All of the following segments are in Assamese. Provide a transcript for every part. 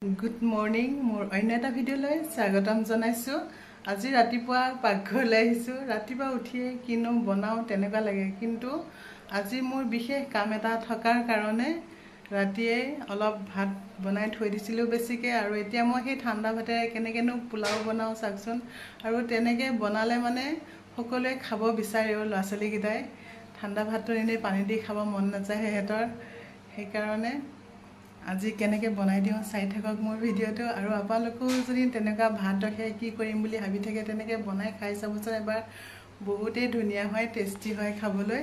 Good morning, মোৰ অন্য এটা ভিডিঅ'লৈ স্বাগতম জনাইছো। আজি ৰাতিপুৱা পাকঘৰলৈ আহিছো। ৰাতিপুৱা উঠিয়ে কিনো বনাও তেনেকুৱা লাগে, কিন্তু আজি মোৰ বিশেষ কাম এটা থকাৰ কাৰণে ৰাতিয়ে অলপ ভাত বনাই থৈ দিছিলো বেছিকৈ, আৰু এতিয়া মই সেই ঠাণ্ডা ভাতেৰে কেনেকেনো পোলাও বনাও চাওকচোন। আৰু তেনেকৈ বনালে মানে সকলোৱে খাব বিচাৰেও, ল'ৰা ছোৱালীকেইটাই ঠাণ্ডা ভাতটো এনেই পানী দি খাব মন নাযায় সিহঁতৰ, সেইকাৰণে আজি কেনেকৈ বনাই দিওঁ চাই থাকক মোৰ ভিডিঅ'টো। আৰু আপোনালোকেও যদি তেনেকুৱা ভাত ৰখে কি কৰিম বুলি ভাবি থাকে, তেনেকৈ বনাই খাই চাবচোন এবাৰ। বহুতেই ধুনীয়া হয়, টেষ্টি হয় খাবলৈ।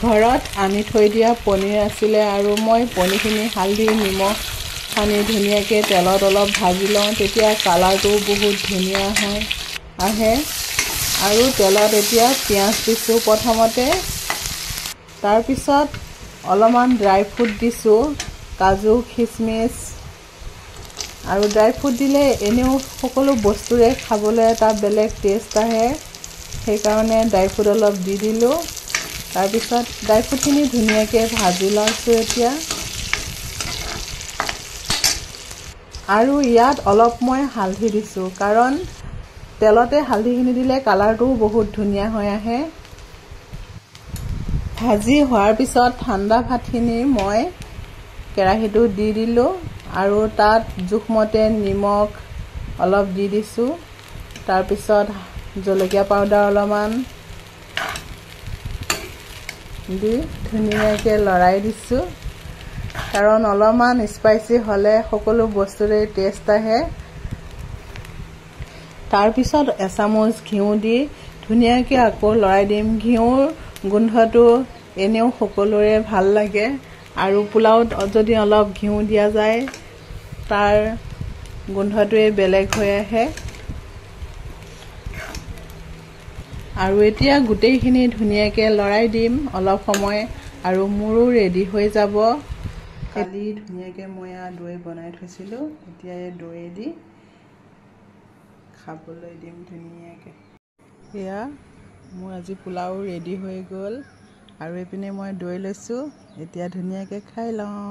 ঘৰত আনি থৈ দিয়া পনীৰ আছিলে, আৰু মই পনীৰখিনি হালধি নিমখ সানি ধুনীয়াকৈ তেলত অলপ ভাজি লওঁ, তেতিয়া কালাৰটো বহুত ধুনীয়া হয় আহে। আৰু তেলত এতিয়া পিঁয়াজ দিছোঁ প্ৰথমতে, তাৰপিছত অলপমান ড্ৰাই ফ্ৰুট দিছোঁ, কাজু খিচমিচ। আৰু ড্ৰাই ফ্ৰুট দিলে এনেও সকলো বস্তুৰে খাবলৈ এটা বেলেগ টেষ্ট আহে, সেইকাৰণে ড্ৰাই ফ্ৰুট অলপ দি দিলোঁ। তাৰপিছত ড্ৰাই ফ্ৰুটখিনি ধুনীয়াকৈ ভাজি লৈছোঁ এতিয়া। আৰু ইয়াত অলপ মই হালধি দিছোঁ, কাৰণ তেলতে হালধিখিনি দিলে কালাৰটোও বহুত ধুনীয়া হৈ আহে। ভাজি হোৱাৰ পিছত ঠাণ্ডা ভাতখিনি মই কেৰাহীটো দি দিলোঁ, আৰু তাত জোখমতে নিমখ অলপ দি দিছোঁ। তাৰপিছত জলকীয়া পাউডাৰ অলপমান দি ধুনীয়াকৈ লৰাই দিছোঁ, কাৰণ অলপমান স্পাইচি হ'লে সকলো বস্তুৰে টেষ্ট আহে। তাৰপিছত এচামুচ ঘিউ দি ধুনীয়াকৈ আকৌ লৰাই দিম। ঘিউৰ গোন্ধটো এনেও সকলোৰে ভাল লাগে, আৰু পোলাওত যদি অলপ ঘিউ দিয়া যায় তাৰ গোন্ধটোৱে বেলেগ হৈ আহে। আৰু এতিয়া গোটেইখিনি ধুনীয়াকৈ লৰাই দিম অলপ সময়, আৰু মোৰো ৰেডি হৈ যাব। কালি ধুনীয়াকৈ মই দৈ বনাই থৈছিলোঁ, এতিয়া এই দৈয়েদি খাবলৈ দিম ধুনীয়াকৈ। এয়া মোৰ আজি পোলাও ৰেডি হৈ গ'ল, আৰু এইপিনে মই দৈ লৈছোঁ, এতিয়া ধুনীয়াকৈ খাই লওঁ।